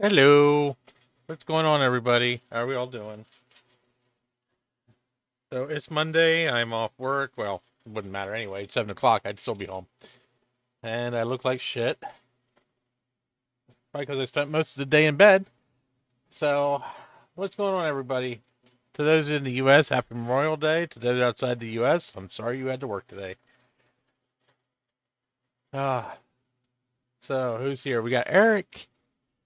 Hello. What's going on, everybody? How are we all doing? So it's Monday. I'm off work. Well, it wouldn't matter anyway. It's 7 o'clock. I'd still be home. And I look like shit. Probably because I spent most of the day in bed. So, what's going on, everybody? To those in the U.S., happy Memorial Day. To those outside the U.S., I'm sorry you had to work today. Ah, so who's here? We got Eric,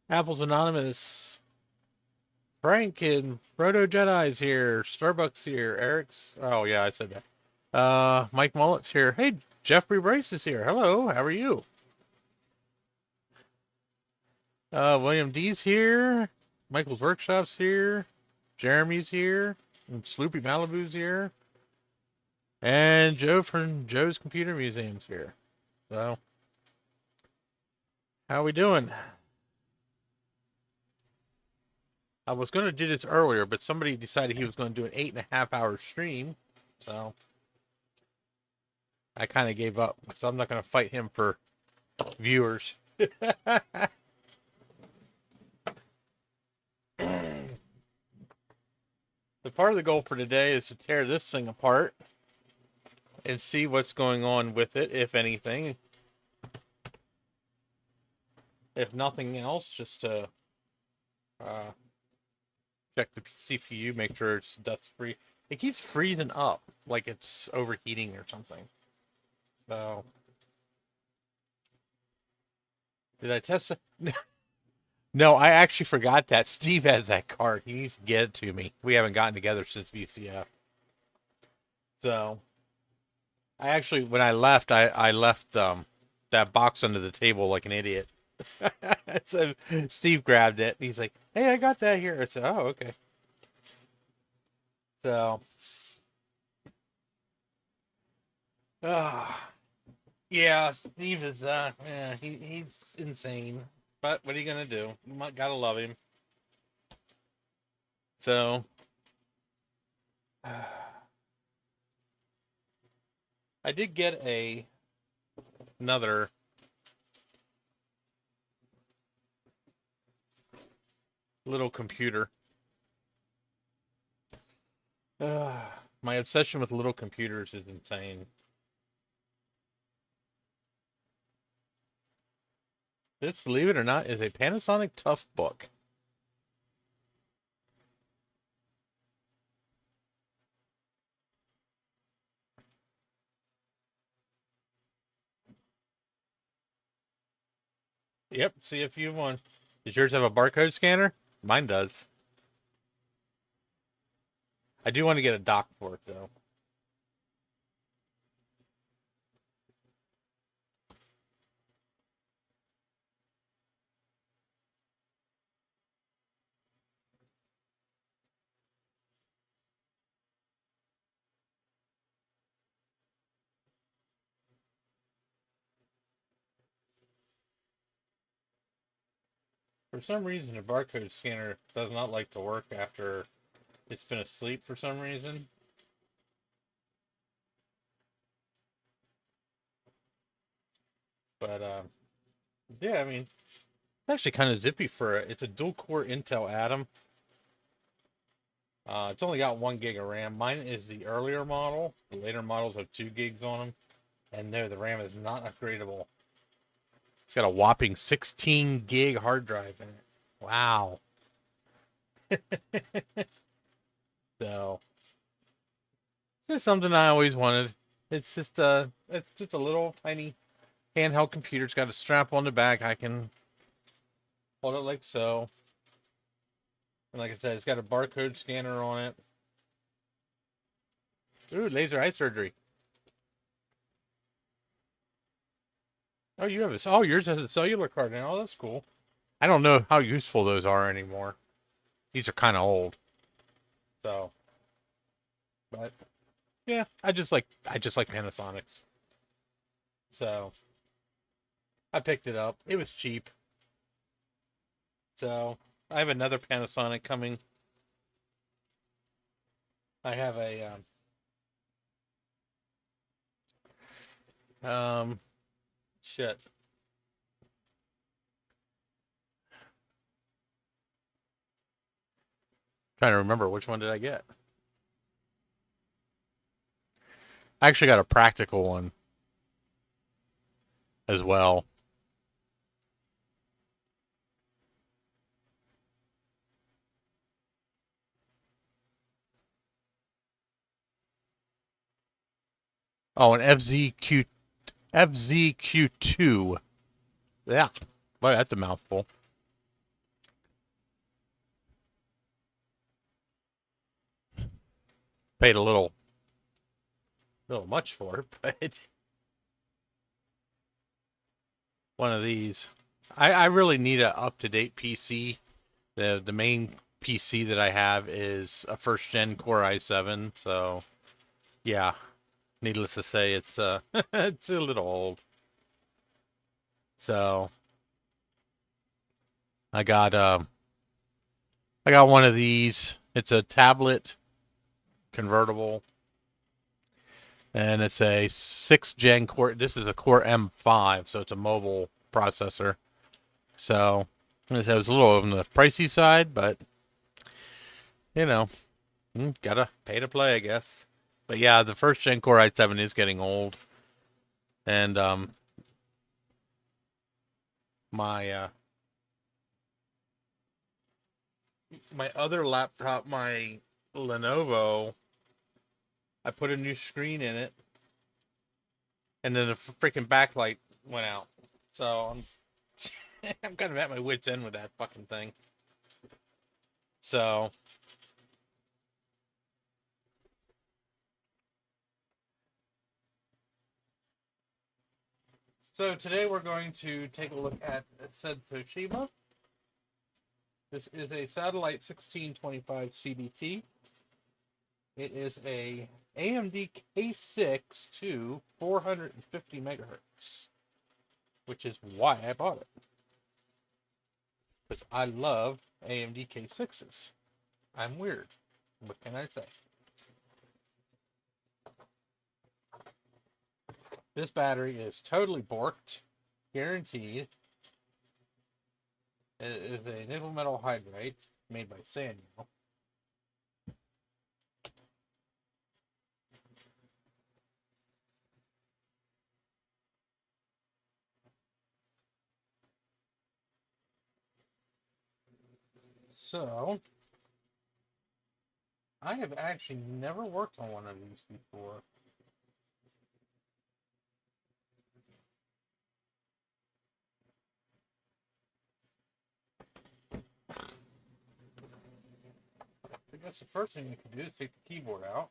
Apples Anonymous, Frank, and Proto Jedi's here. Starbucks here. Eric's. Oh, yeah, I said that. Mike Mullet's here. Hey, Jeffrey Bryce is here. Hello, how are you? William D's here. Michael's Workshop's here. Jeremy's here. And Sloopy Malibu's here. And Joe from Joe's Computer Museum's here. So, how we doing? I was going to do this earlier, but somebody decided he was going to do an 8.5 hour stream. So, I kind of gave up. So, I'm not going to fight him for viewers. The part of the goal for today is to tear this thing apart and see what's going on with it, if anything. If nothing else, just to uh, check the CPU, make sure it's dust free. It keeps freezing up like it's overheating or something. So, did I test it? No, I actually forgot that. Steve has that card. He needs to get it to me. We haven't gotten together since VCF. So, I actually, when I left, I left that box under the table like an idiot. So Steve grabbed it. And he's like, "Hey, I got that here." I said, "Oh, okay." So, ah, yeah, Steve is yeah, he's insane. But what are you gonna do? You might gotta love him. So, I did get another little computer. My obsession with little computers is insane. This, believe it or not, is a Panasonic Toughbook. Yep, see if you want. Does yours have a barcode scanner? Mine does. I do want to get a dock for it though. For some reason, a barcode scanner does not like to work after it's been asleep for some reason. But yeah, I mean, it's actually kind of zippy for it. It's a dual core Intel Atom. It's only got 1 gig of RAM. Mine is the earlier model. The later models have 2 gigs on them, and no, the RAM is not upgradable. It's got a whopping 16 gig hard drive in it. Wow. So this is something I always wanted. It's just a little tiny handheld computer. It's got a strap on the back. I can hold it like so. And like I said, it's got a barcode scanner on it. Ooh, laser eye surgery. Oh, you have a. Oh, yours has a cellular card now. Oh, that's cool. I don't know how useful those are anymore. These are kind of old. So, but yeah, I just like Panasonics. So I picked it up. It was cheap. So I have another Panasonic coming. I have a shit. Trying to remember which one did I get. I actually got a practical one as well. Oh, an FZQ2. Yeah. Boy, that's a mouthful. Paid a little much for it, but one of these. I really need a up-to-date PC. The main PC that I have is a first gen Core i7, so yeah, needless to say, it's it's a little old. So I got I got one of these. It's a tablet convertible, and it's a 6th gen Core. This is a Core M5, so it's a mobile processor. So it was a little on the pricey side, but you know, gotta pay to play, I guess. But yeah, the first gen Core i7 is getting old, and my my other laptop, my Lenovo, I put a new screen in it, and then the freaking backlight went out. So I'm kind of at my wit's end with that fucking thing. So today we're going to take a look at said Toshiba. This is a Satellite 1625 CDT. It is a AMD K6 to 450 megahertz, which is why I bought it. Because I love AMD K6s. I'm weird. What can I say? This battery is totally borked, guaranteed. It is a nickel metal hydride made by Sanyo. So, I have actually never worked on one of these before. I guess the first thing you can do is take the keyboard out.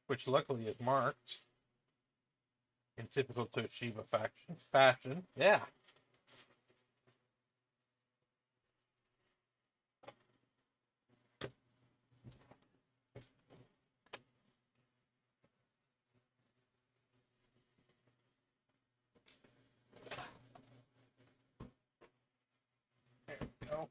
Which luckily is marked in typical Toshiba fashion. Yeah. There we go.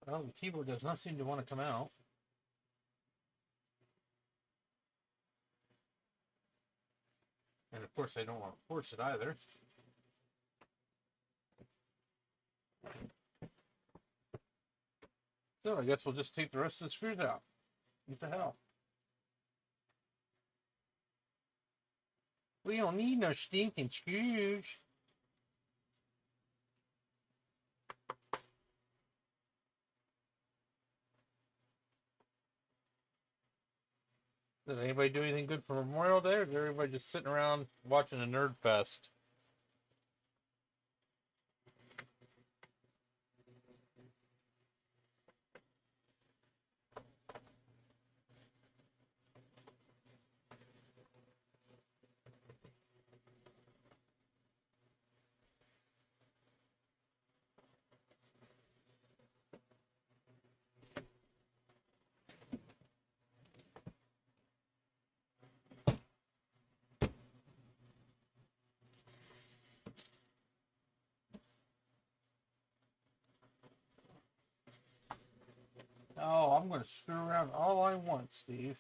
Well, the keyboard does not seem to want to come out. And of course, I don't want to force it either. So I guess we'll just take the rest of the screws out. What the hell? We don't need no stinking screws. Did anybody do anything good for Memorial Day, or is everybody just sitting around watching a nerd fest? Oh, I'm going to screw around all I want, Steve.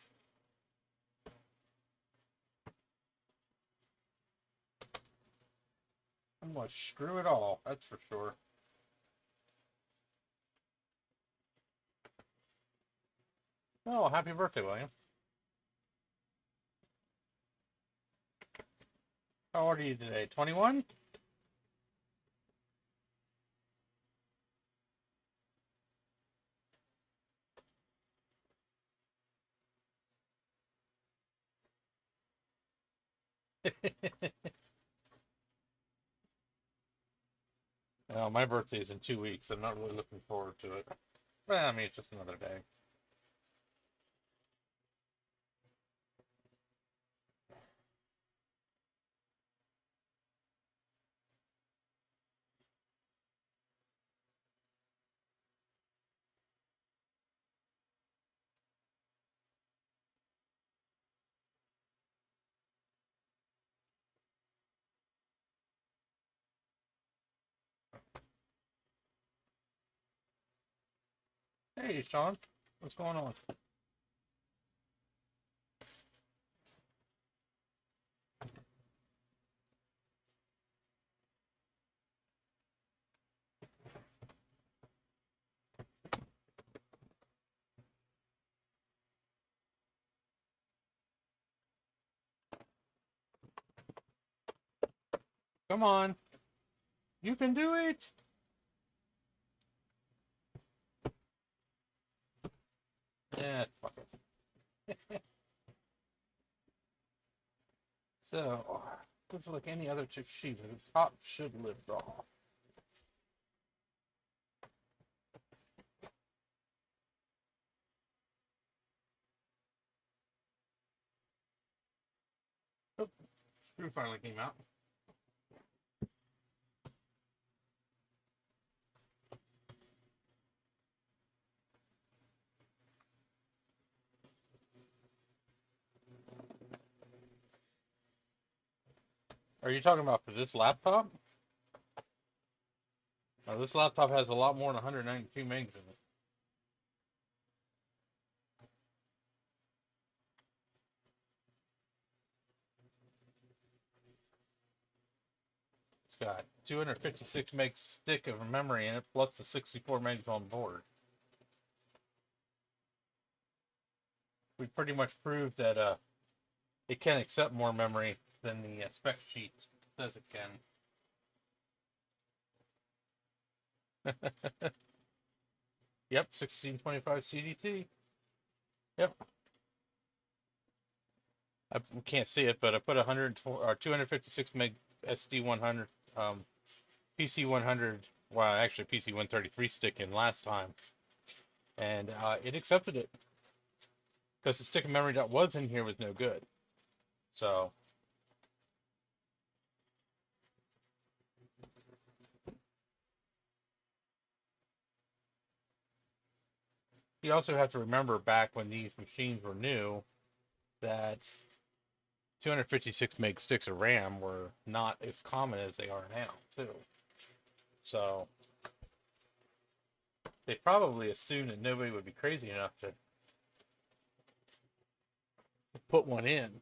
I'm going to screw it all, that's for sure. Oh, happy birthday, William. How old are you today? 21? Well, my birthday's in 2 weeks. I'm not really looking forward to it. Well, I mean, it's just another day. Hey, Sean. What's going on? Come on. You can do it. Yeah, fuck it. So, just like any other sheet, the top should lift off. Oh, screw finally came out. Are you talking about for this laptop? Oh, this laptop has a lot more than 192 megs in it. It's got 256 megs stick of memory in it, plus the 64 megs on board. We pretty much proved that it can accept more memory than the spec sheet says it can. Yep, 1625 CDT. Yep. I can't see it, but I put 256 meg SD 100, PC 100. Well, actually PC 133 stick in last time, and it accepted it because the stick of memory that was in here was no good. So. You also have to remember back when these machines were new that 256 meg sticks of RAM were not as common as they are now, too. So they probably assumed that nobody would be crazy enough to put one in.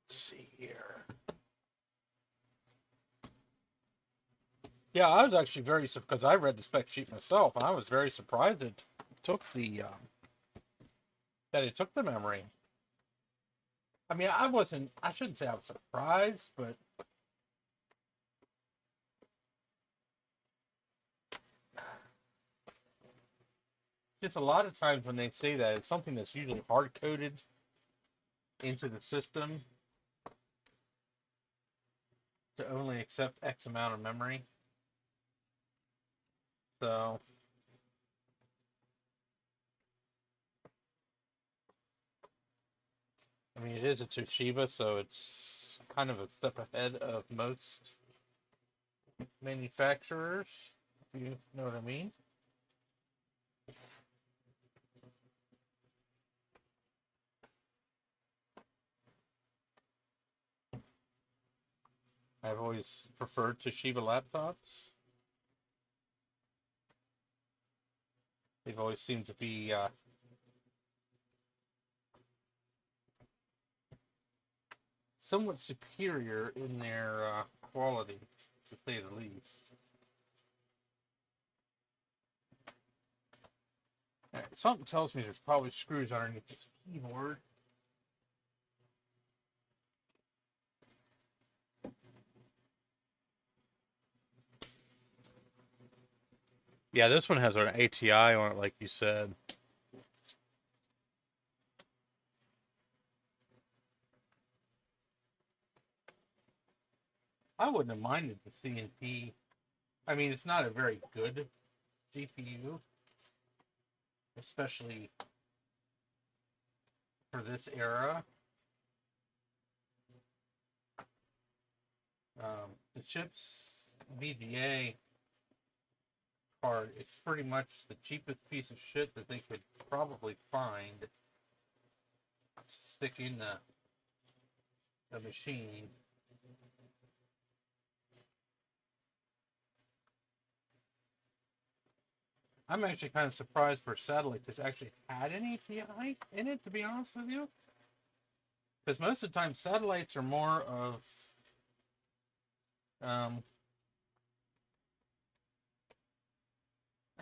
Let's see here. Yeah, I was actually very because I read the spec sheet myself, and I was very surprised it took the memory. I mean, I shouldn't say I was surprised, but just a lot of times when they say that, it's something that's usually hard coded into the system to only accept X amount of memory. So, I mean, it is a Toshiba, so it's kind of a step ahead of most manufacturers, if you know what I mean. I've always preferred Toshiba laptops. They've always seemed to be somewhat superior in their quality, to say the least. Something tells me there's probably screws underneath this keyboard. Yeah, this one has an ATI on it, like you said. I wouldn't have minded the CNT. I mean, it's not a very good GPU, especially for this era. The chips VGA card is pretty much the cheapest piece of shit that they could probably find to stick in the machine. I'm actually kind of surprised for a satellite that's actually had an ATI in it, to be honest with you. Because most of the time, satellites are more of I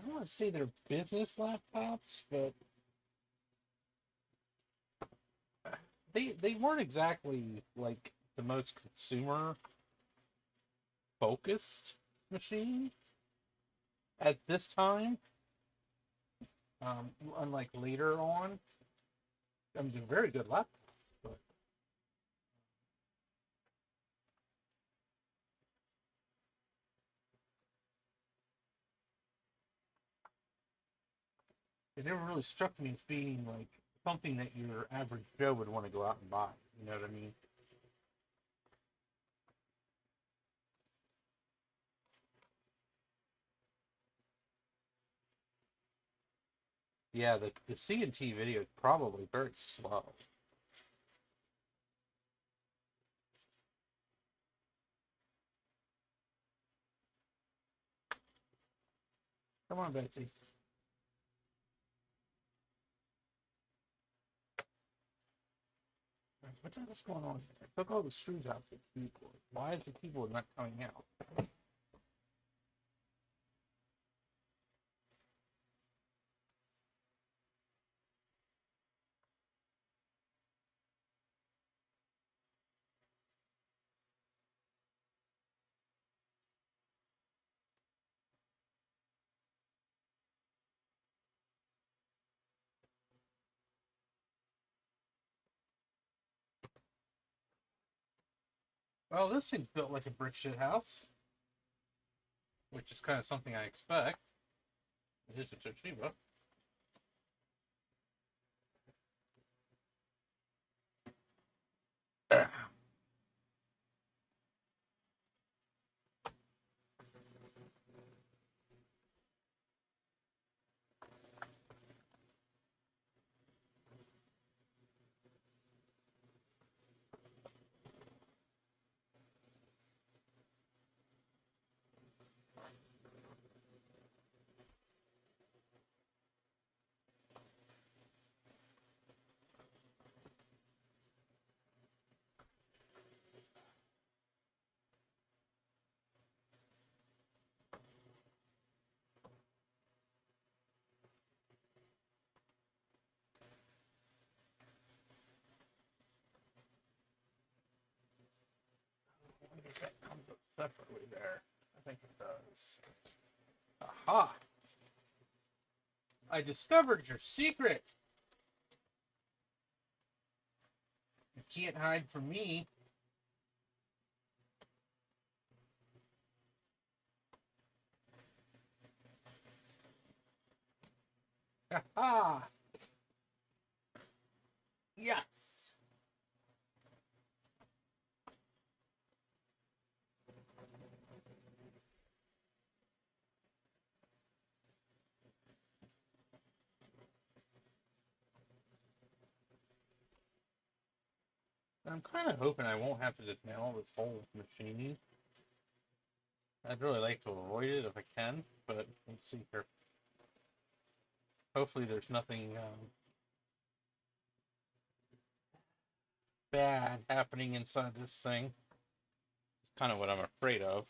don't want to say they're business laptops, but they weren't exactly like the most consumer focused machine at this time. Unlike later on, I mean, they're very good laptops, but it never really struck me as being like something that your average Joe would want to go out and buy. You know what I mean? Yeah, the CNT video is probably very slow. Come on, Betsy. What the hell's going on here? I took all the screws out of the keyboard. Why is the keyboard not coming out? Well, this thing's built like a brick shit house, which is kind of something I expect. It is a Toshiba. I guess that comes up separately there. I think it does. Aha! I discovered your secret! You can't hide from me. Ah, yes. I'm kind of hoping I won't have to dismantle this whole machine. I'd really like to avoid it if I can, but let's see here. Hopefully there's nothing bad happening inside this thing. It's kind of what I'm afraid of.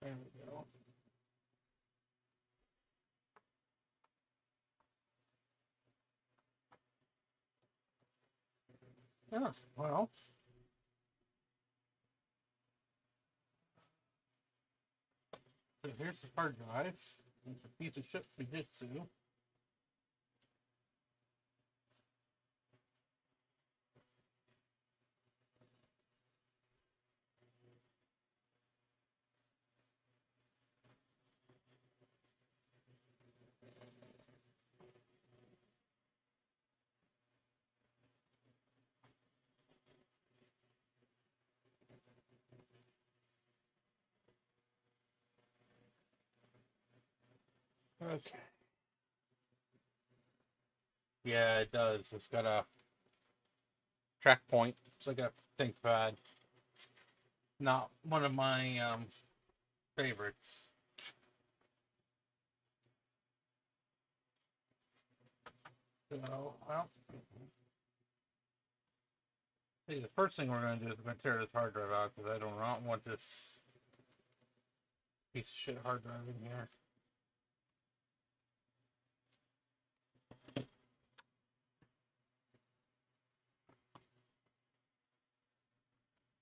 There we go. Yeah, well. So here's the hard drive. It's a piece of shit Fujitsu. Okay. Yeah, it does. It's got a track point. It's like a ThinkPad. Not one of my favorites. So, well, see, the first thing we're going to do is we're going to tear this hard drive out because I do not want this piece of shit hard drive in here.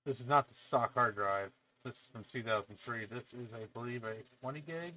This is not the stock hard drive. This is from 2003. This is, I believe, a 20 gig.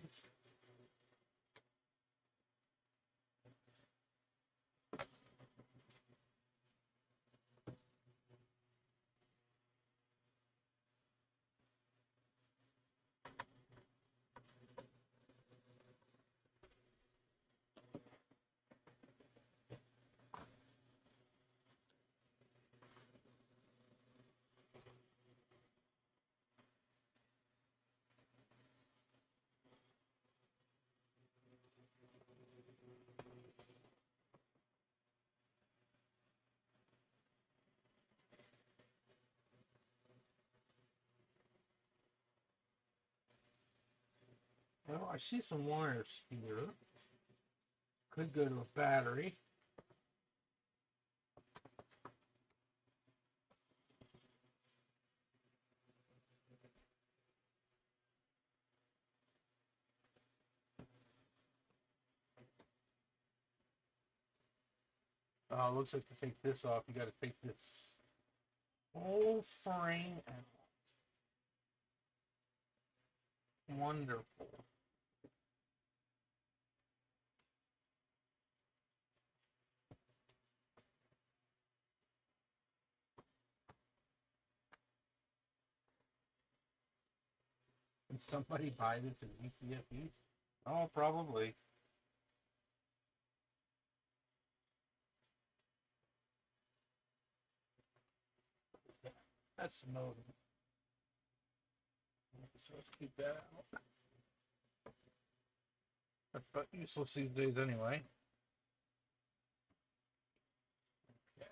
Well, I see some wires here. Could go to a battery. Looks like to take this off, you got to take this whole frame out. Wonderful. Can somebody buy this in ECFE? Oh, probably. That's the modem. So let's keep that out. That's about useless these days anyway. Okay.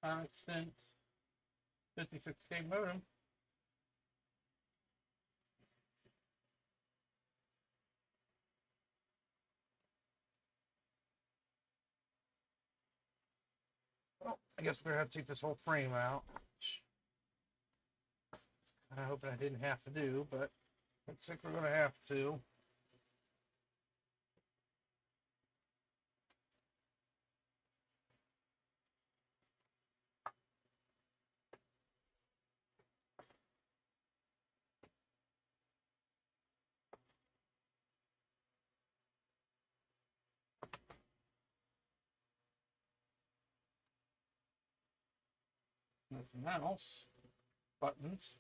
Constant 56K modem. Well, I guess we're gonna have to take this whole frame out. I hope I didn't have to do, but looks like we're gonna have to. There's mouse buttons.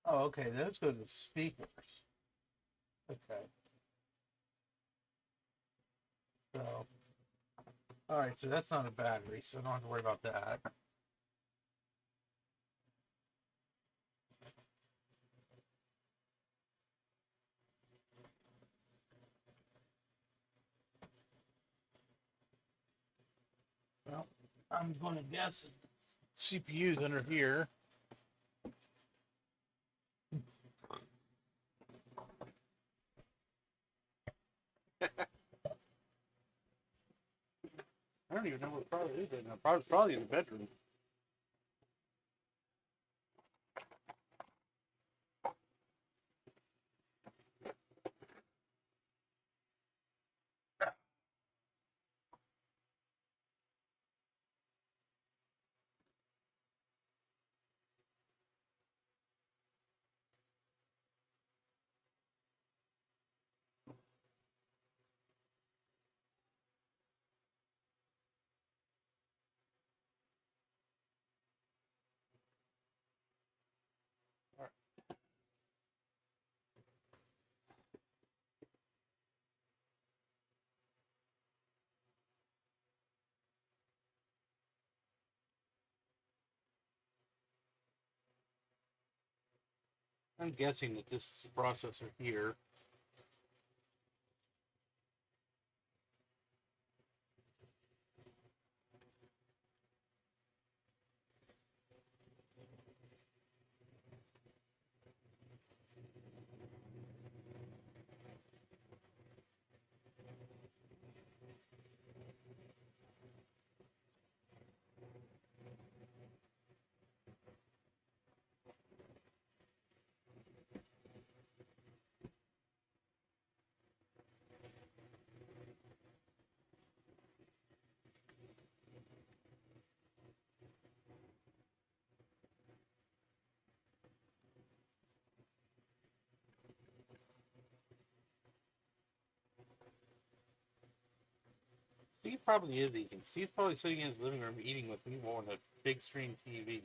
Oh, okay. Those go to the speakers. Okay. So, all right. So that's not a battery, so I don't have to worry about that. Well, I'm going to guess CPU's under here. I don't even know where the product is right now. Probably in the bedroom. I'm guessing that this is the processor here. Steve probably is eating. Steve's probably sitting in his living room eating with me on a big screen TV.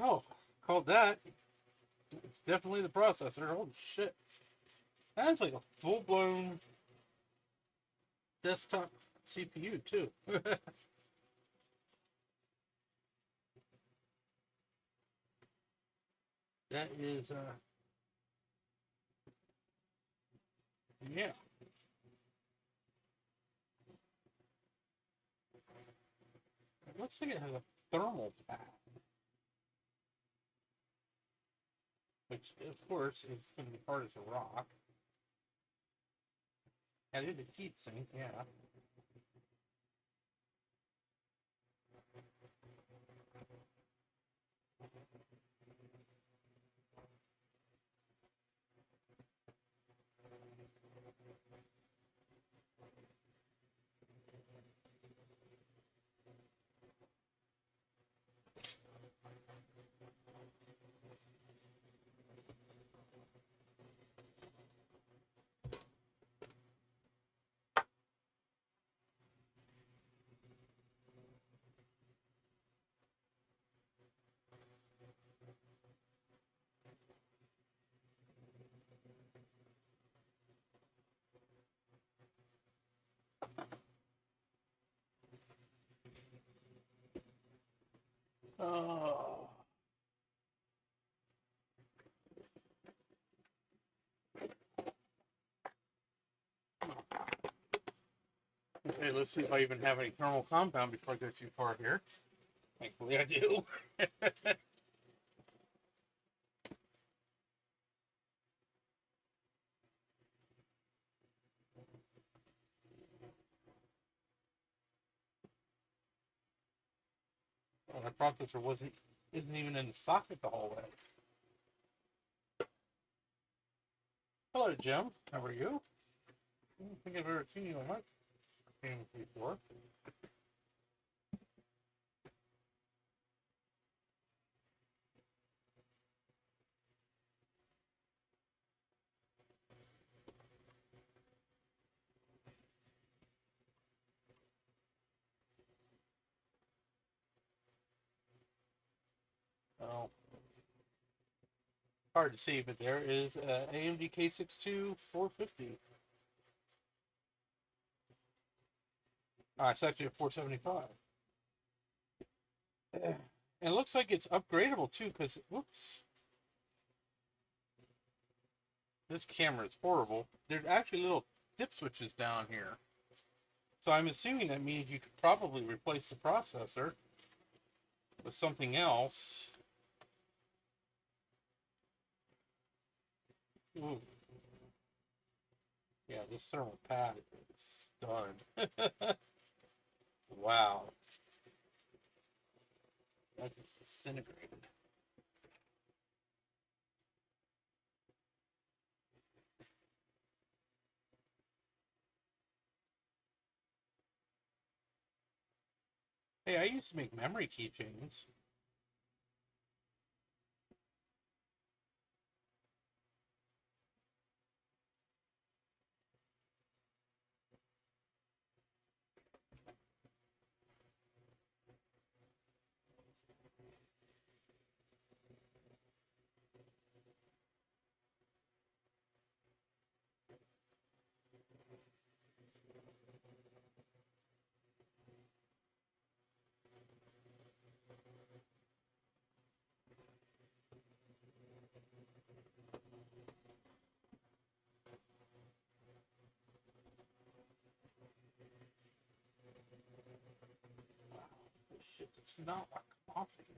Oh, called that. It's definitely the processor. Holy shit. That's like a full blown desktop CPU, too. That is, yeah. It looks like it has a thermal pad, which, of course, is going to be hard as a rock. And it is a heat sink, yeah. Oh. Okay, let's see if I even have any thermal compound before I go too far here. Thankfully, I do. Well, the processor isn't even in the socket the whole way. Hello, Jim. How are you? I don't think I've ever seen you on my screen before. Oh, hard to see, but there is AMD K62 450. It's actually a 475. And it looks like it's upgradable too, because whoops, this camera is horrible. There's actually little dip switches down here. So I'm assuming that means you could probably replace the processor with something else. Ooh. Yeah, this thermal pad is stud. Wow. That just disintegrated. Hey, I used to make memory keychains. Wow, this shit does not want to come off of here.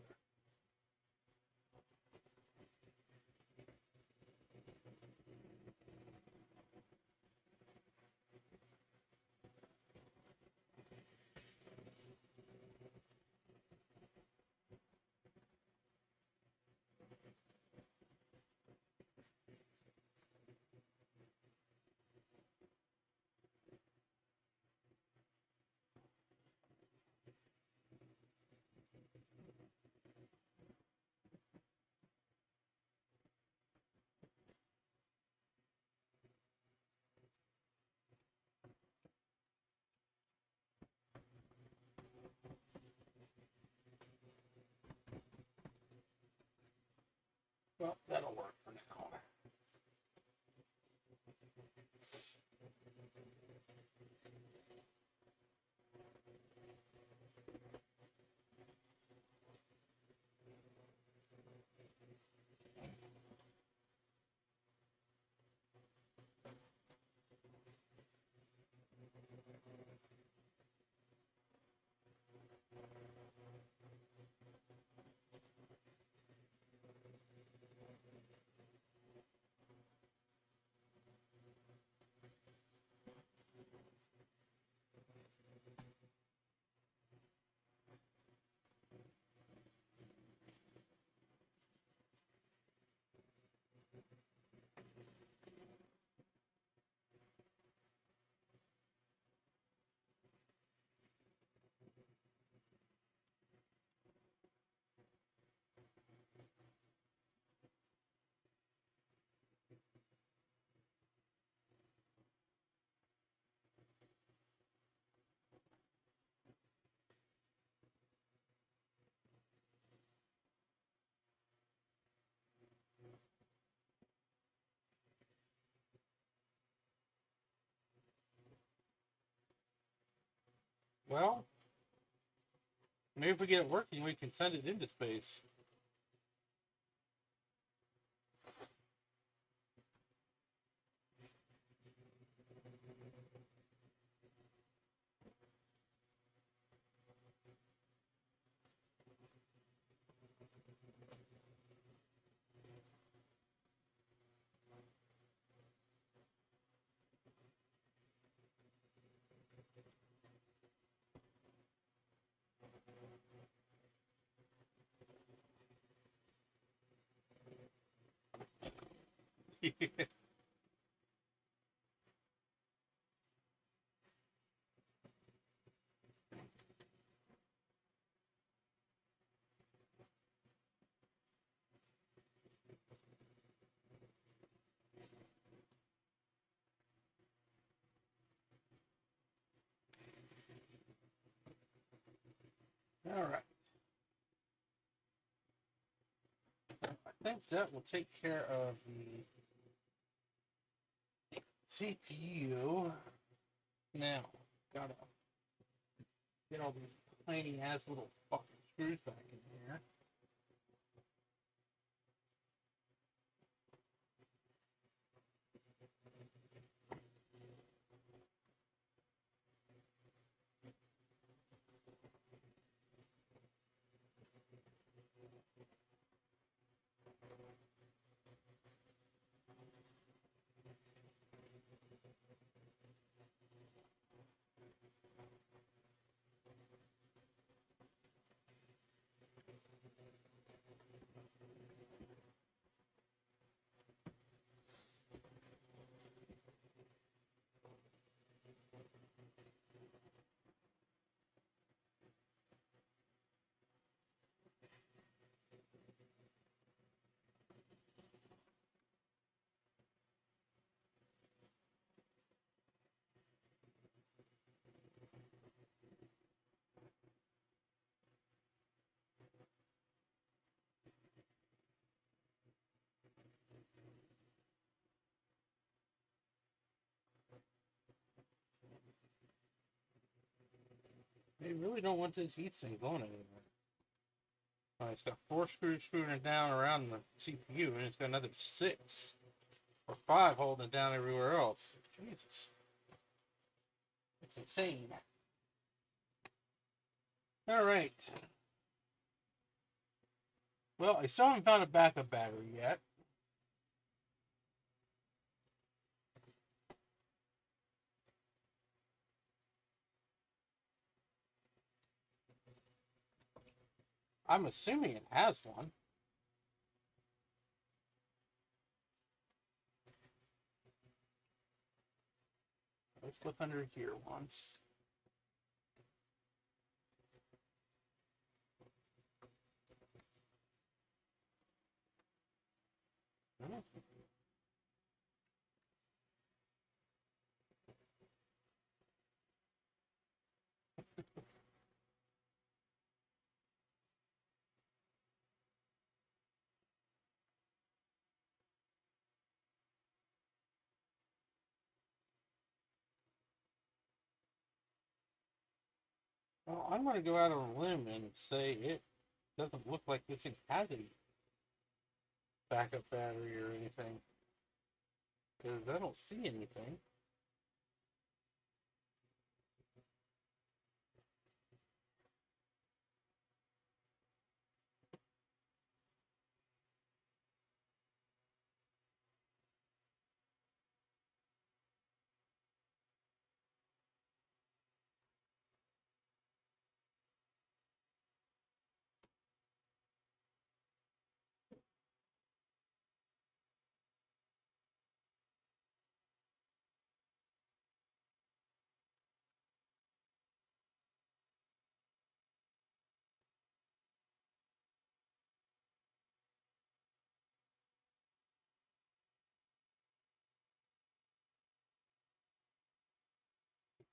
Well, that'll work for now. Well, maybe if we get it working, we can send it into space. All right. I think that will take care of the CPU. Now, gotta get all these tiny ass little fucking screws back in here. They really don't want this heatsink going anywhere. It's got 4 screws screwing it down around the CPU, and it's got another 6 or 5 holding it down everywhere else. Jesus. It's insane. Alright. Well, I still haven't found a backup battery yet. I'm assuming it has one. Let's look under here once. Well, I'm going to go out on a limb and say it doesn't look like this thing has a backup battery or anything. Because I don't see anything.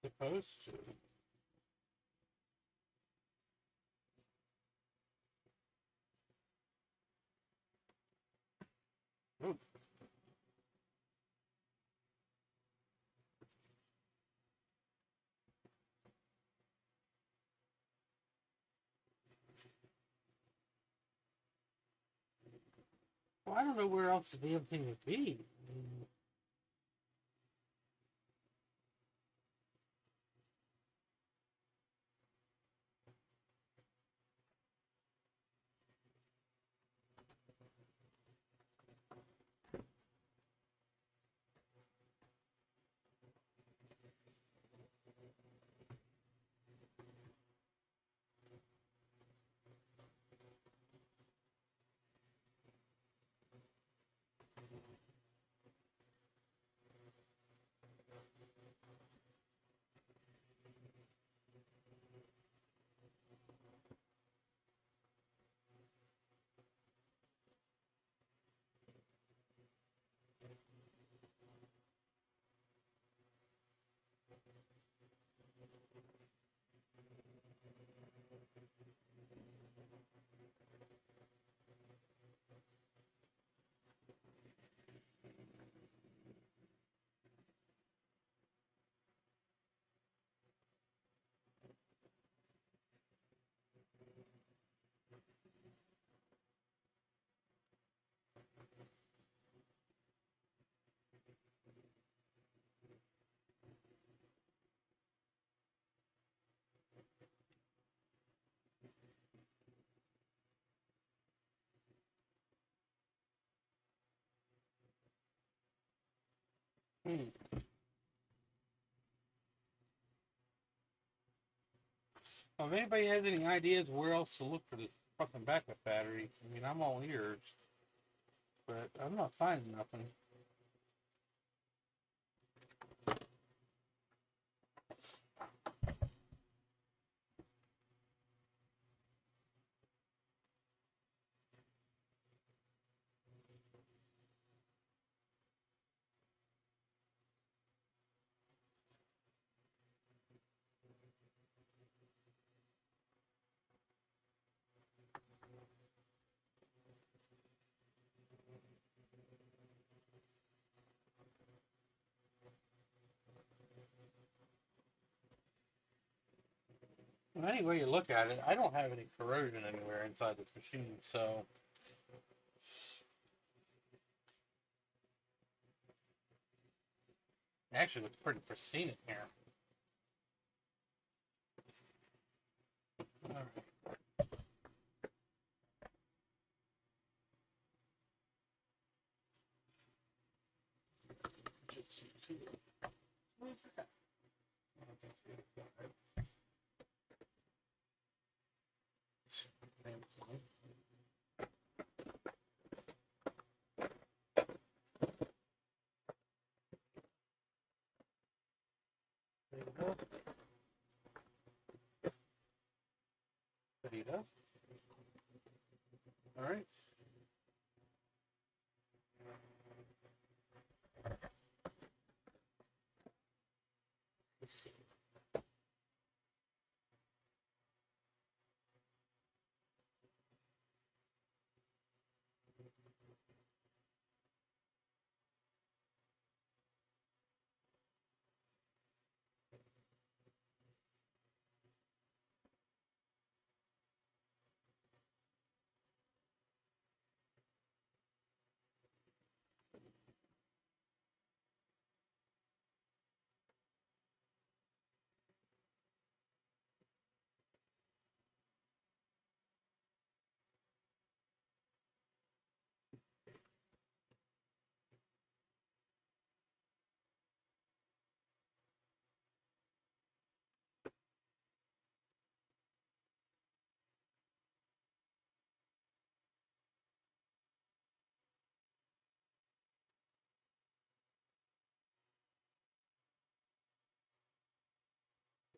It's supposed to. Ooh. Well, I don't know where else the damn thing would be. Hmm. Well, if anybody has any ideas where else to look for this fucking backup battery, I mean, I'm all ears, but I'm not finding nothing. Well, any way you look at it, I don't have any corrosion anywhere inside this machine, so it actually looks pretty pristine in here. All right. There you go. There. All right. Let's see.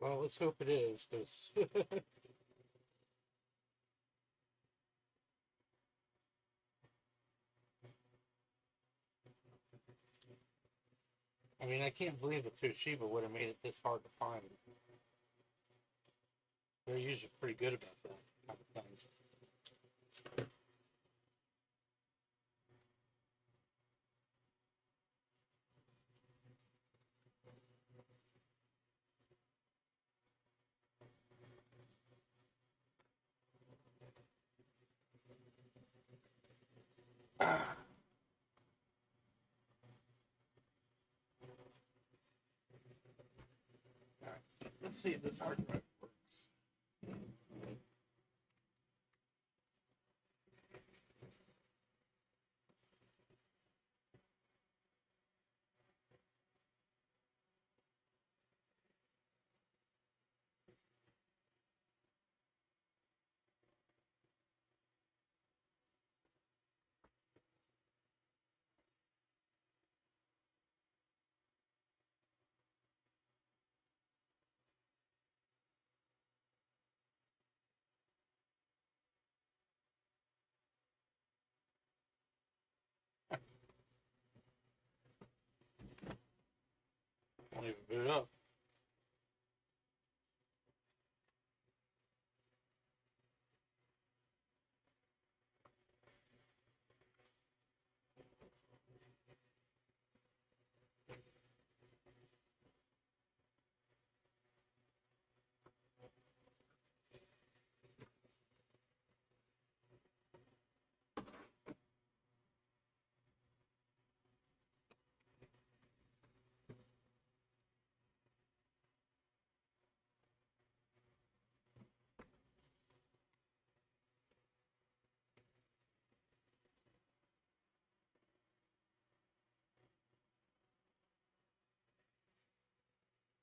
Well, let's hope it is, because I mean, I can't believe that Toshiba would have made it this hard to find. They're usually pretty good about that kind of thing. All right. Let's see if this hard drive works.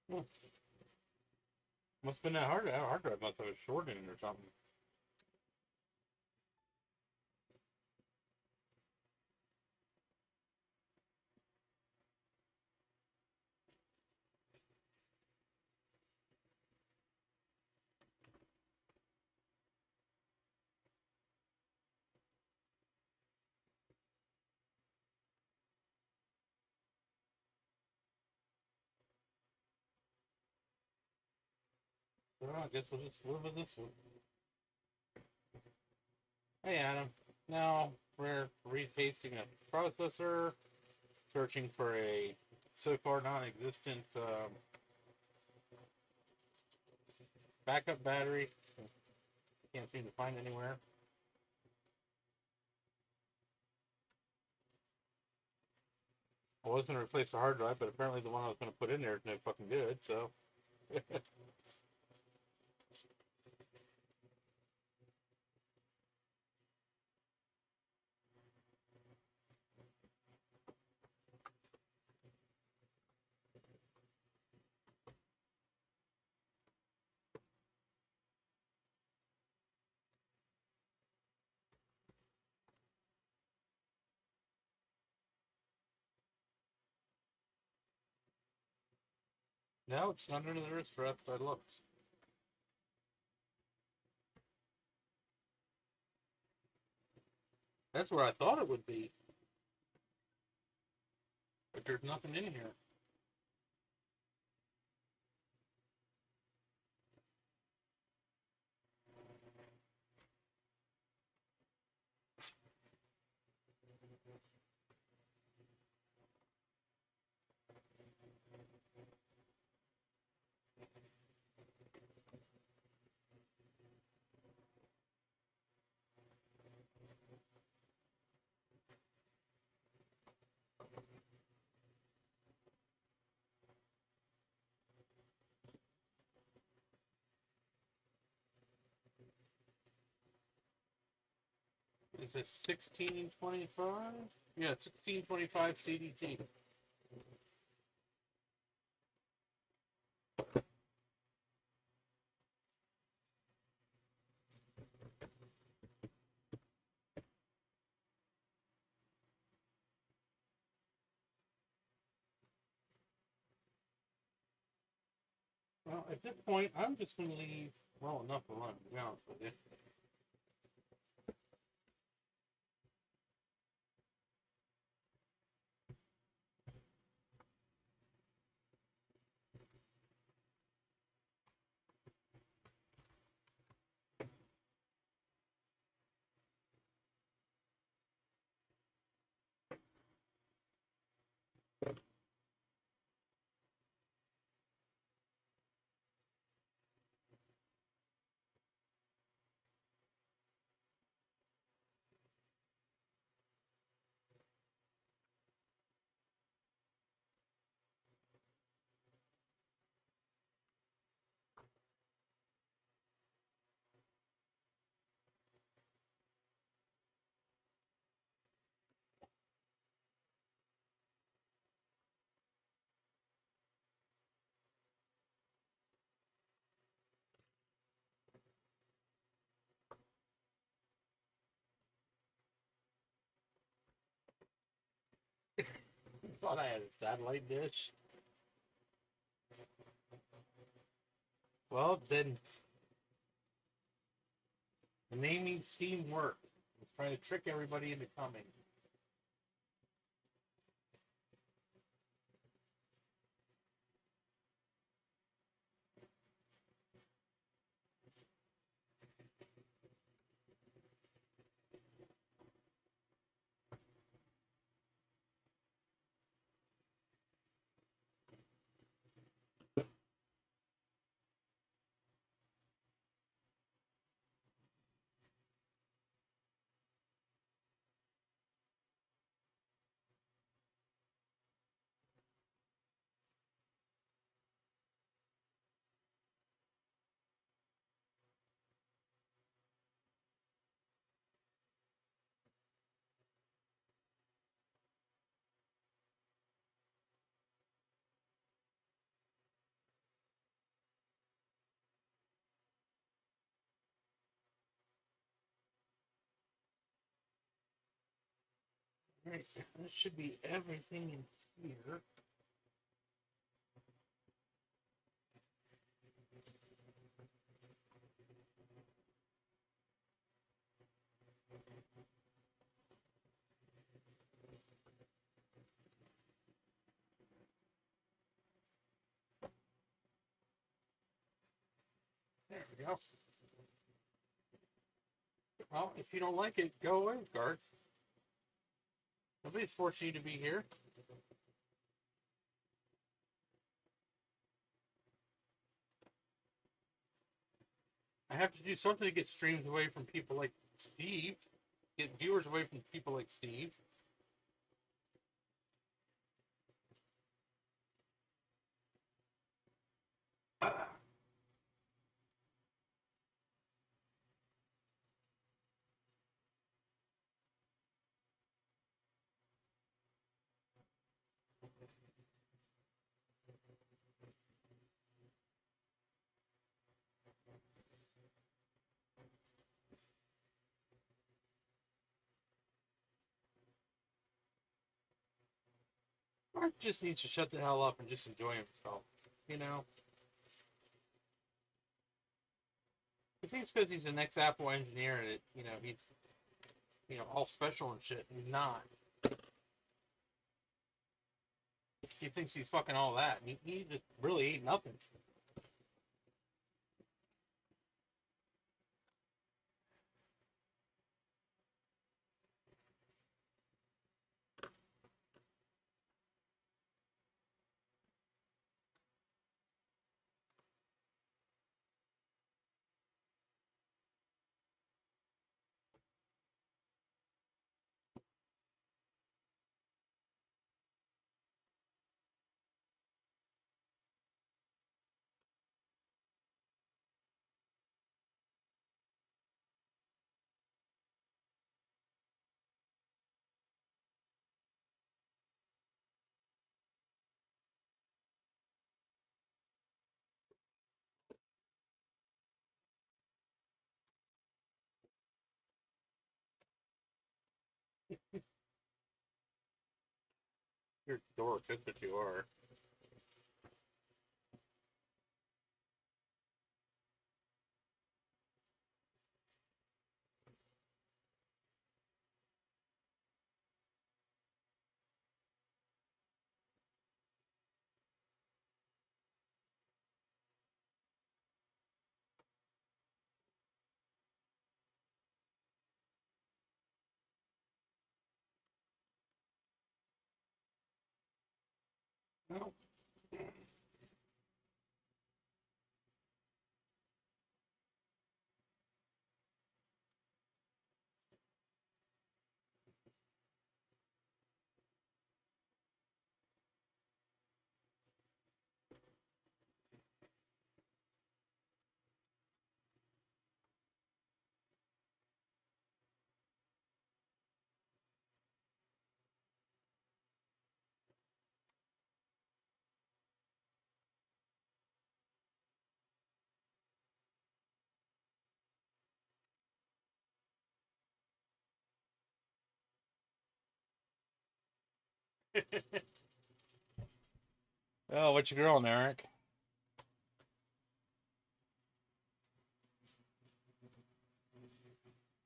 Hmm. Must have been that hard drive must have a short in it or something. So I guess we'll just live with this one. Hey Adam, now we're repasting a processor, searching for a so far non-existent backup battery. Can't seem to find anywhere. I was going to replace the hard drive, but apparently the one I was going to put in there is no fucking good, so. No, it's not under the wrist strap. I looked. That's where I thought it would be, but there's nothing in here. Is it 1625? Yeah, 1625 CDT. Well, at this point, I'm just going to leave well enough alone, to be honest with you. Thought I had a satellite dish. Well, then the naming scheme worked. I was trying to trick everybody into coming. Alright, that should be everything in here. There we go. Well, if you don't like it, go away, Garth. Nobody's forcing you to be here. I have to do something to get streams away from people like Steve. Get viewers away from people like Steve. Garth just needs to shut the hell up and just enjoy himself. You know? He thinks because he's an ex-Apple engineer and he's all special and shit. He's not. He thinks he's fucking all that. And he just really ain't nothing. You're a dork, that's what you are. No. Oh, what you grilling, Eric?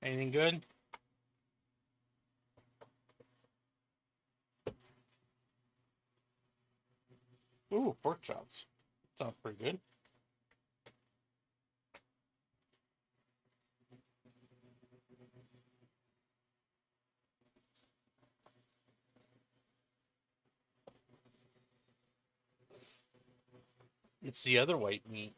Anything good? Ooh, pork chops. Sounds pretty good. It's the other white meat.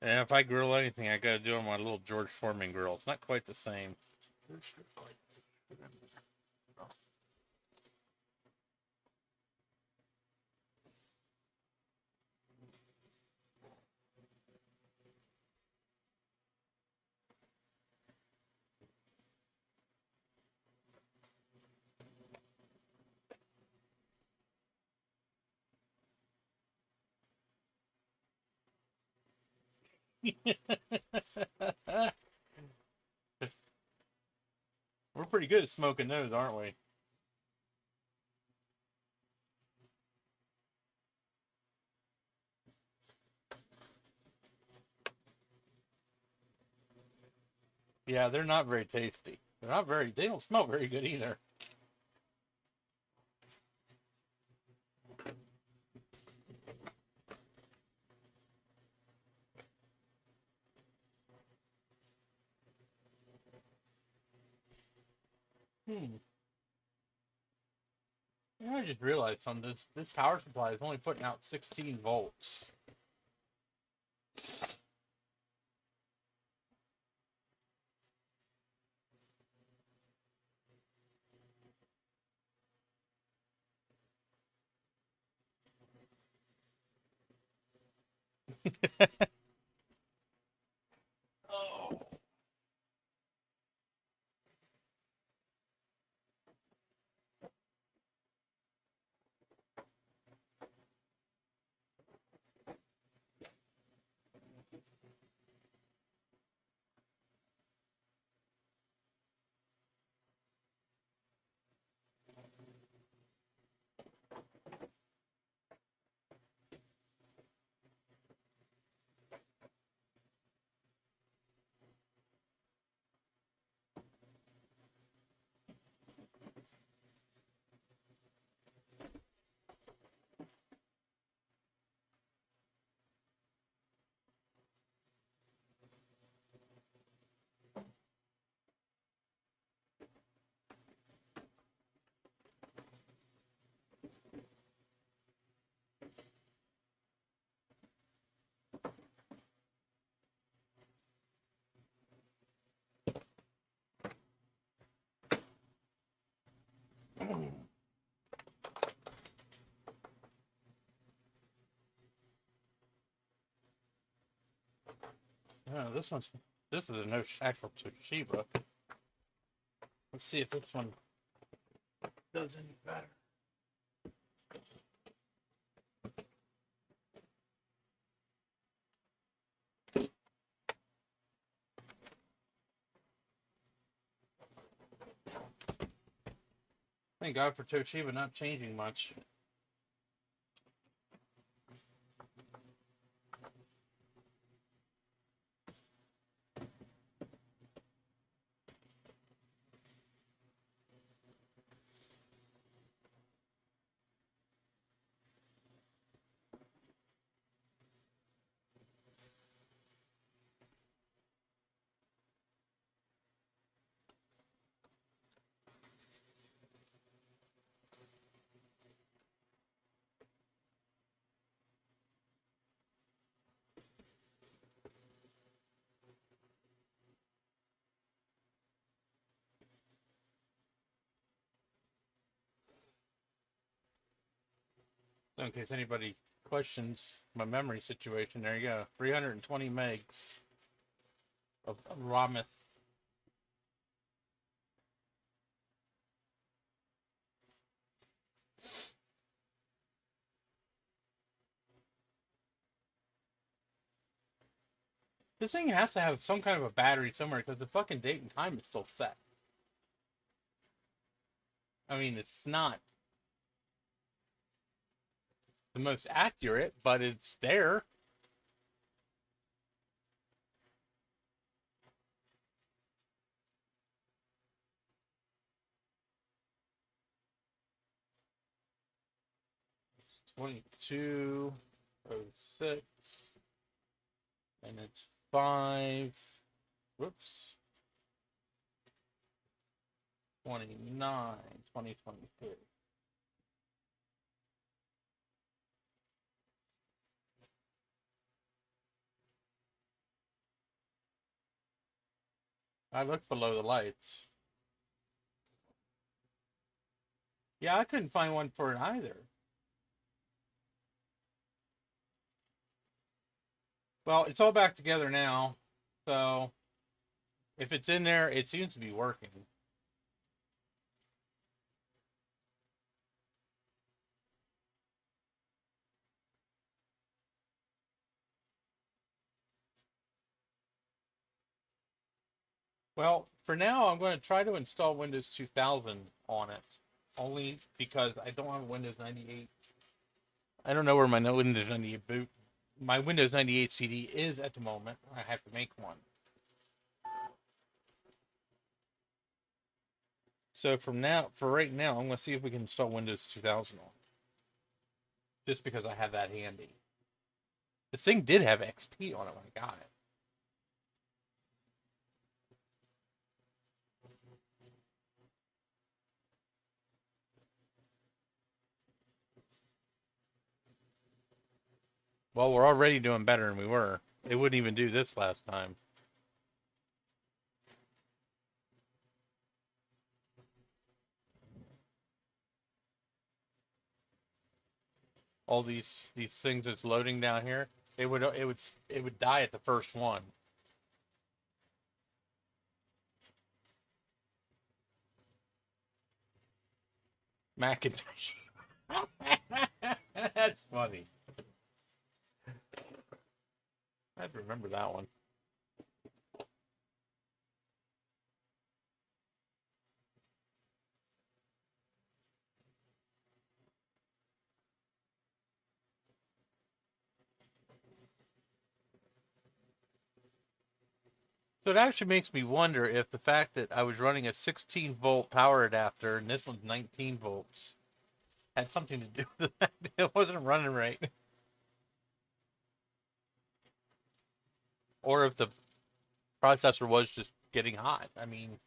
And if I grill anything, I gotta do it on my little George Foreman grill. It's not quite the same. We're pretty good at smoking those, aren't we? Yeah, they're not very tasty. They don't smell very good either. Hmm. Yeah, I just realized something. This power supply is only putting out 16 volts. Oh. Yeah, this is a no actual Toshiba. Let's see if this one does any better. Thank God for Toshiba not changing much. So in case anybody questions my memory situation, there you go. 320 megs of ROMeth. This thing has to have some kind of a battery somewhere because the fucking date and time is still set. I mean, it's not the most accurate, but it's there. It's 2206, and it's 5. Whoops. 29, 2023. I looked below the lights. Yeah, I couldn't find one for it either. Well, it's all back together now. So if it's in there, it seems to be working. Well, for now, I'm going to try to install Windows 2000 on it. Only because I don't have Windows 98. I don't know where my Windows 98 boot, my Windows 98 CD is at the moment. I have to make one. So for right now, I'm going to see if we can install Windows 2000 on. Just because I have that handy. This thing did have XP on it when I got it. Well, we're already doing better than we were. It wouldn't even do this last time. All these things that's loading down here, it would die at the first one. Macintosh. That's funny. I have to remember that one. So it actually makes me wonder if the fact that I was running a 16-volt power adapter and this one's 19 volts had something to do with that. It wasn't running right. Or if the processor was just getting hot. I mean,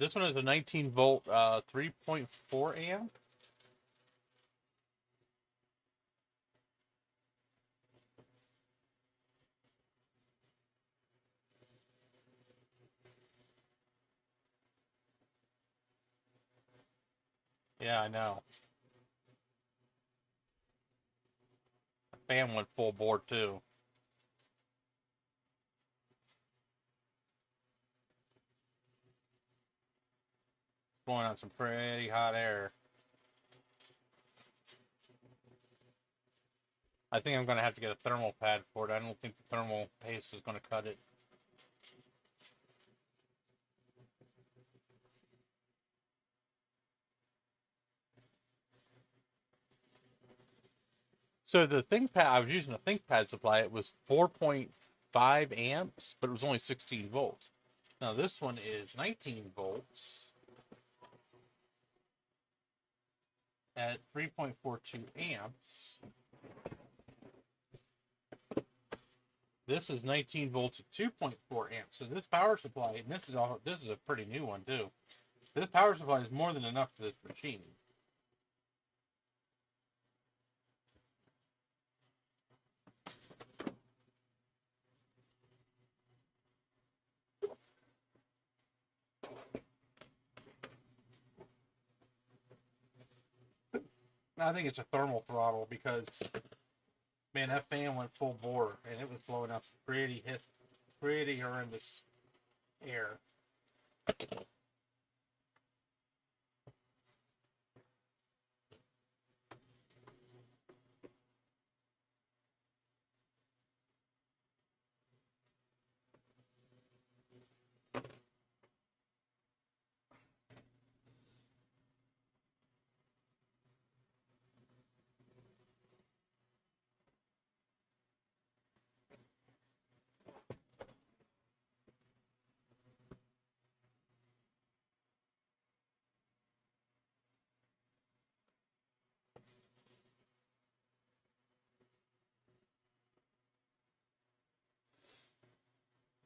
this one is a 19 volt, 3.4 amp. Yeah, I know. The fan went full bore too. Going on some pretty hot air. I think I'm going to have to get a thermal pad for it. I don't think the thermal paste is going to cut it. So the ThinkPad, I was using a ThinkPad supply. It was 4.5 amps, but it was only 16 volts. Now this one is 19 volts at 3.42 amps. This is 19 volts at 2.4 amps. So this power supply, and this is a pretty new one too. This power supply is more than enough for this machine. I think it's a thermal throttle because, man, that fan went full bore and it was blowing out some pretty horrendous air.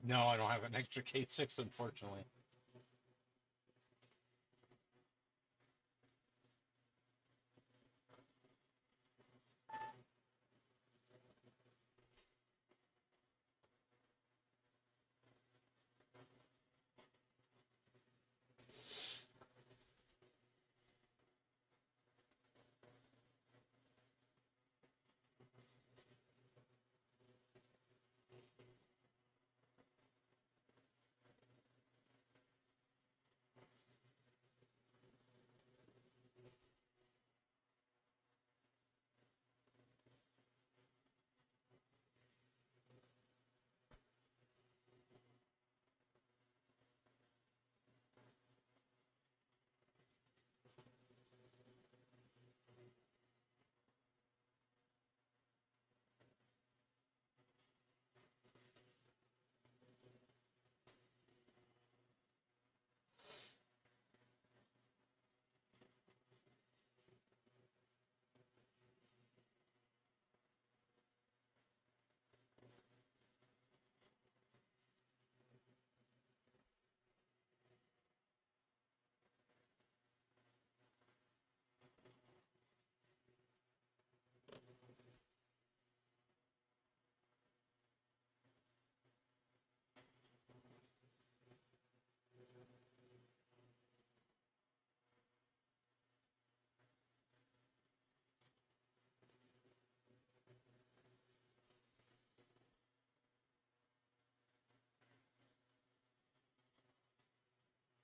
No, I don't have an extra K6, unfortunately.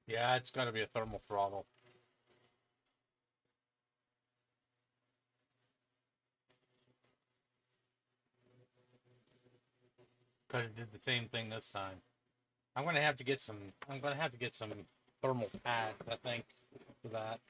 Yeah, it's got to be a thermal throttle. Because it did the same thing this time. I'm gonna have to get some. I'm gonna have to get some thermal pads, I think, for that.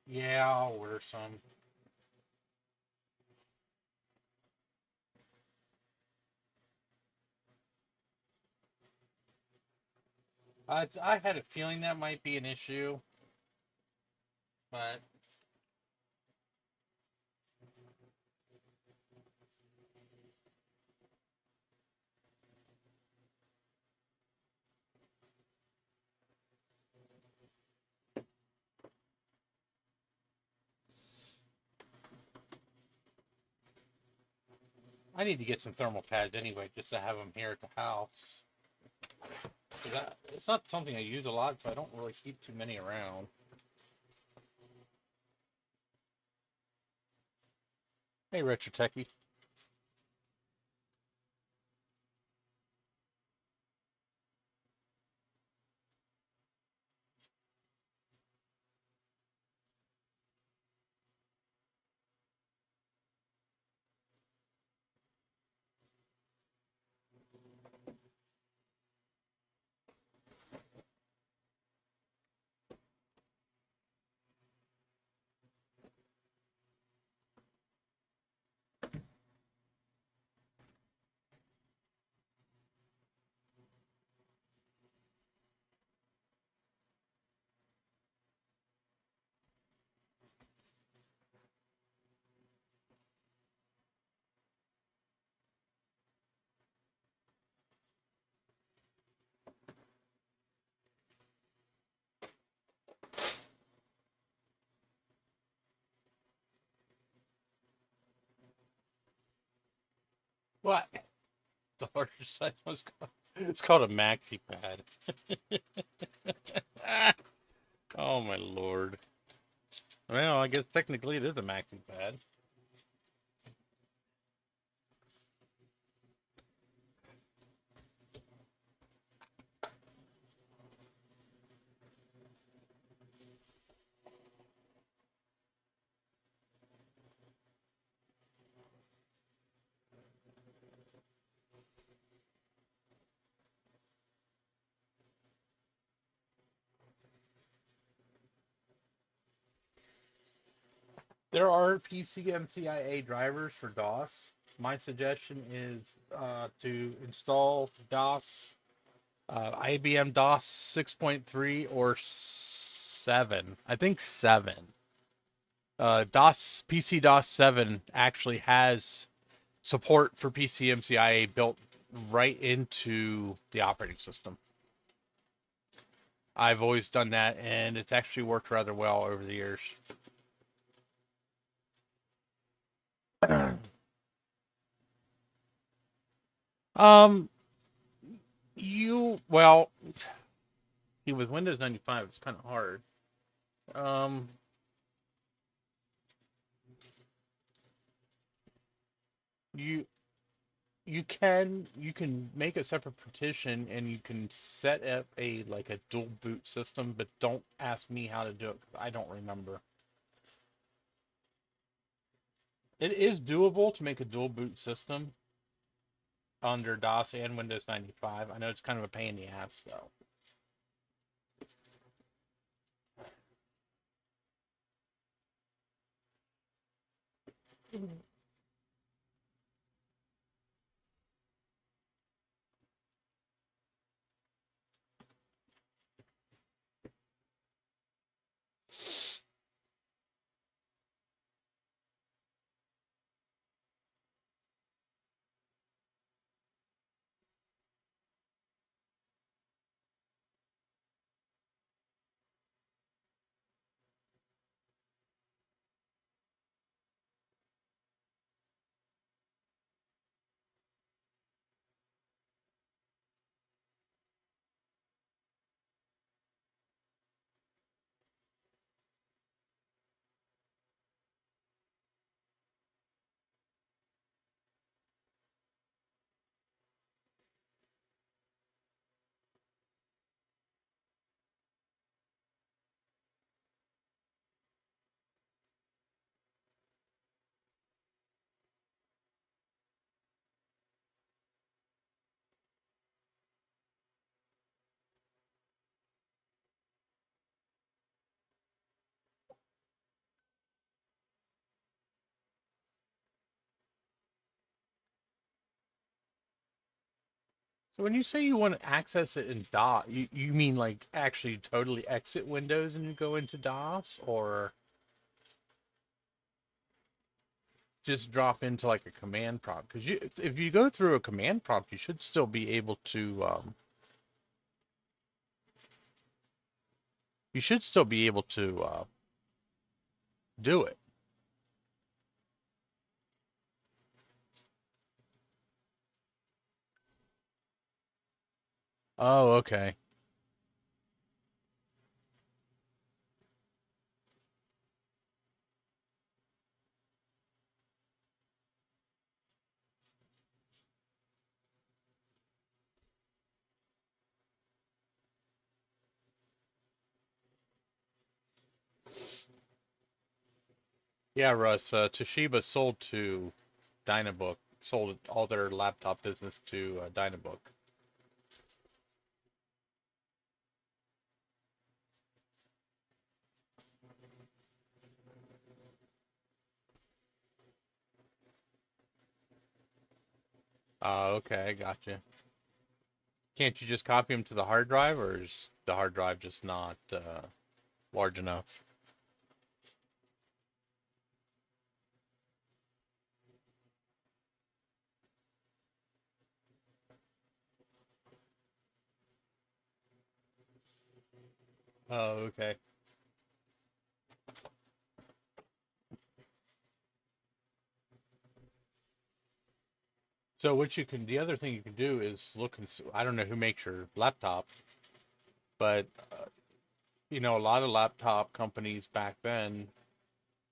Yeah, I'll order some. I had a feeling that might be an issue, but I need to get some thermal pads anyway, just to have them here at the house. It's not something I use a lot, so I don't really keep too many around. Hey, Retro Techie. What? The larger size was called. It's called a maxi pad. Oh my lord. Well, I guess technically it is a maxi pad. There are PCMCIA drivers for DOS. My suggestion is to install DOS, IBM DOS 6.3 or 7. I think 7. DOS PC DOS 7 actually has support for PCMCIA built right into the operating system. I've always done that, and it's actually worked rather well over the years. um, well, see, with Windows 95, it's kind of hard. Um, you you can make a separate partition and you can set up a like a dual boot system, but don't ask me how to do it. I don't remember. It is doable to make a dual boot system under DOS and Windows 95. I know it's kind of a pain in the ass though. So when you say you want to access it in DOS, you mean like actually totally exit Windows and you go into DOS, or just drop into like a command prompt? Because if you go through a command prompt, you should still be able to do it. Oh, okay. Yeah, Russ. Toshiba sold to Dynabook. Sold all their laptop business to Dynabook. Okay, I gotcha. Can't you just copy them to the hard drive, or is the hard drive just not large enough? Oh, okay. So what you can, the other thing you can do is look and I don't know who makes your laptop, but a lot of laptop companies back then,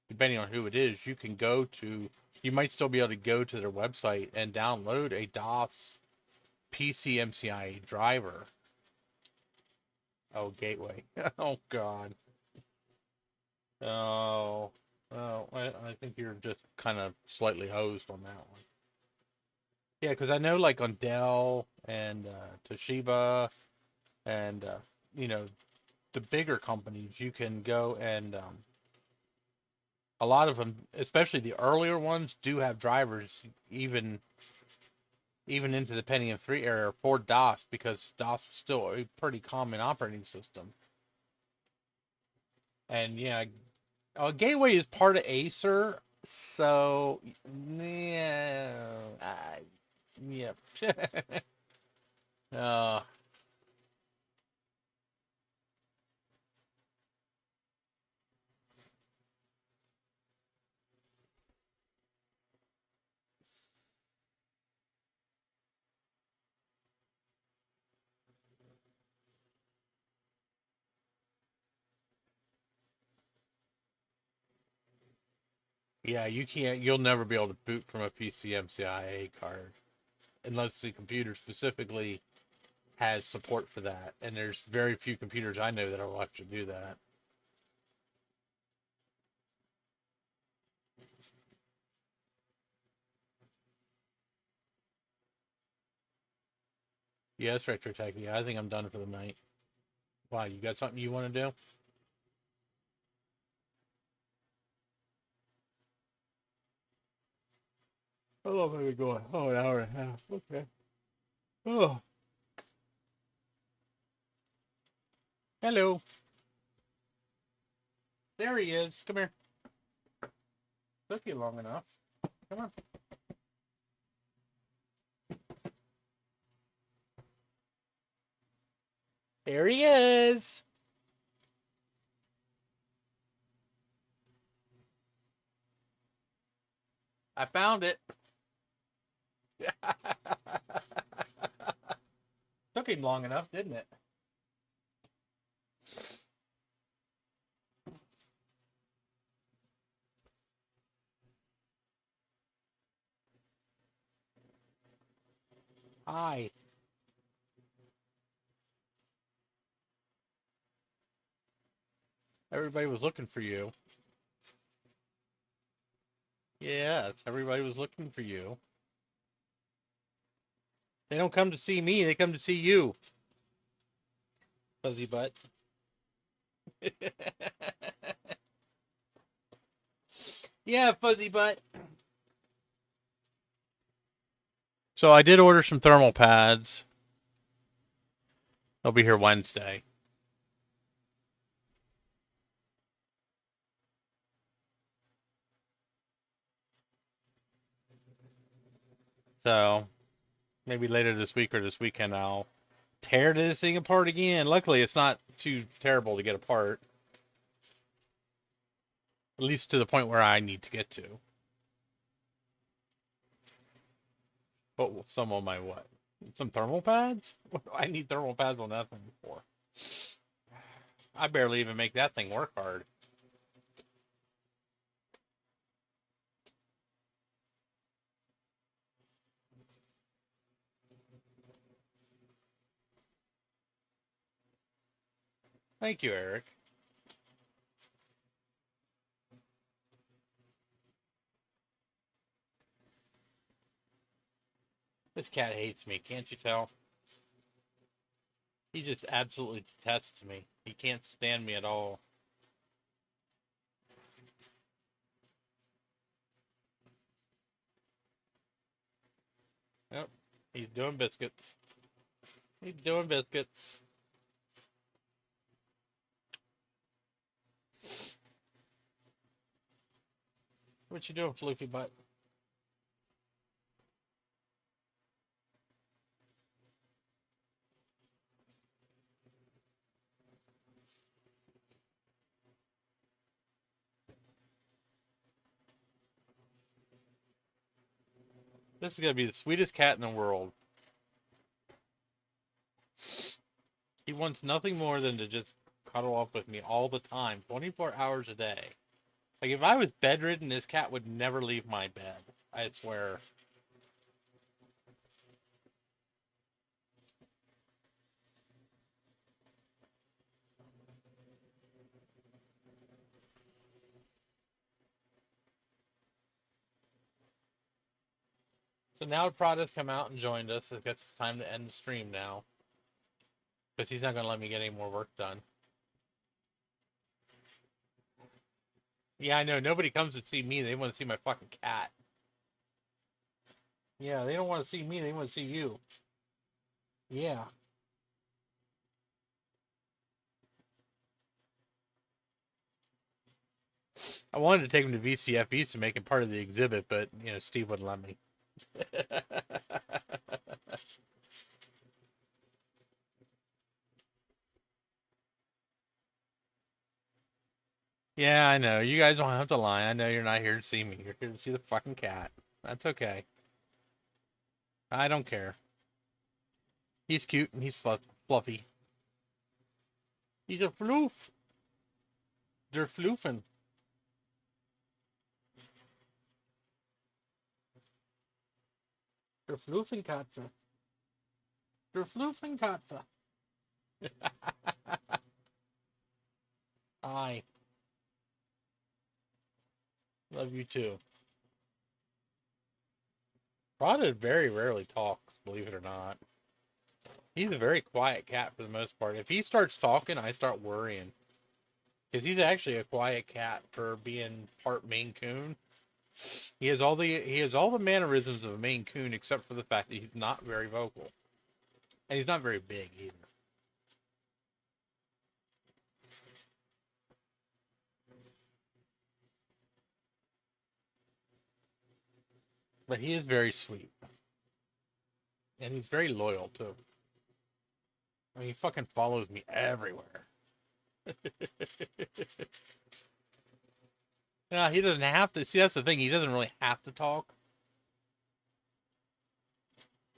depending on who it is, you might still be able to go to their website and download a DOS PCMCIA driver. Oh, gateway. Oh God. Oh, I think you're just kind of slightly hosed on that one. Yeah, because I know like on Dell and Toshiba and you know the bigger companies, you can go and A lot of them, especially the earlier ones, do have drivers even into the Pentium 3 era for DOS, because DOS was still a pretty common operating system. And yeah, Gateway is part of Acer, so yeah, yep. uh, yeah, you can't. You'll never be able to boot from a PCMCIA card unless the computer specifically has support for that. And there's very few computers I know that will actually do that. Yes, Retro Tech. Yeah, I think I'm done for the night. Why? You got something you want to do? How long have we been going? Oh, an hour and a half. Okay. Oh, hello. There he is. Come here. Took you long enough. Come on. There he is. I found it. Took him long enough, didn't it? Hi. Everybody was looking for you. Yes, everybody was looking for you. They don't come to see me, they come to see you. Fuzzy butt. Yeah, fuzzy butt. So I did order some thermal pads. They'll be here Wednesday. So maybe later this week or this weekend I'll tear this thing apart again. Luckily, it's not too terrible to get apart. At least to the point where I need to get to. But some on my what? Some thermal pads? What do I need thermal pads on that thing for? I barely even make that thing work hard. Thank you, Eric. This cat hates me, can't you tell? He just absolutely detests me. He can't stand me at all. Yep. He's doing biscuits. He's doing biscuits. What you doing, floofy butt? This is gonna be the sweetest cat in the world. He wants nothing more than to just cuddle up with me all the time, 24 hours a day. Like, if I was bedridden, this cat would never leave my bed. I swear. So now Prada's come out and joined us. I guess it's time to end the stream now. Because he's not going to let me get any more work done. Yeah, I know. Nobody comes to see me. They want to see my fucking cat. Yeah, they don't want to see me. They want to see you. Yeah. I wanted to take him to VCF East to make him part of the exhibit, but, Steve wouldn't let me. Yeah, I know. You guys don't have to lie. I know you're not here to see me. You're here to see the fucking cat. That's okay. I don't care. He's cute and he's fluffy. He's a floof. They're floofing. They're floofing Katze. They're floofing Katze. Hi. Love you too. Prada very rarely talks, believe it or not. He's a very quiet cat for the most part. If he starts talking, I start worrying. Because he's actually a quiet cat for being part Maine Coon. He has all the mannerisms of a Maine Coon, except for the fact that he's not very vocal, and he's not very big either. But he is very sweet, and he's very loyal too. I mean, he fucking follows me everywhere. Yeah, he doesn't have to. See, that's the thing. He doesn't really have to talk.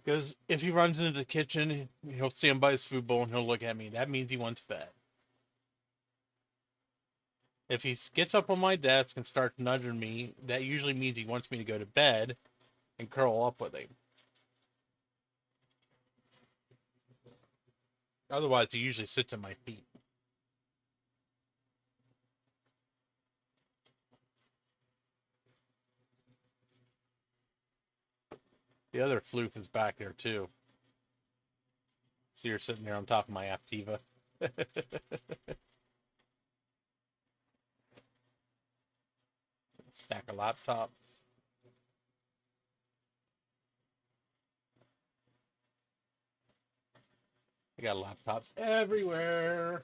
Because if he runs into the kitchen, he'll stand by his food bowl and he'll look at me. That means he wants fed. If he gets up on my desk and starts nudging me, that usually means he wants me to go to bed and curl up with him. Otherwise, he usually sits at my feet. The other floof is back there too. See her sitting there on top of my Aptiva. Stack of laptops. I got laptops everywhere.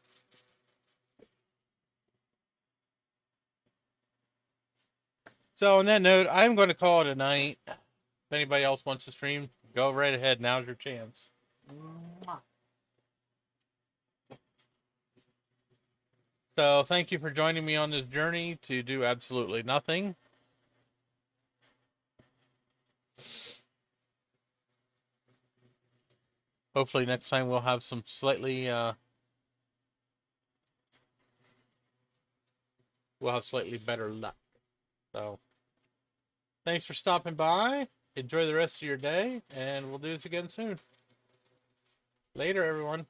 So on that note, I'm going to call it a night. If anybody else wants to stream, go right ahead. Now's your chance. So thank you for joining me on this journey to do absolutely nothing. Hopefully next time we'll have some slightly better luck. So thanks for stopping by. Enjoy the rest of your day, and we'll do this again soon. Later, everyone.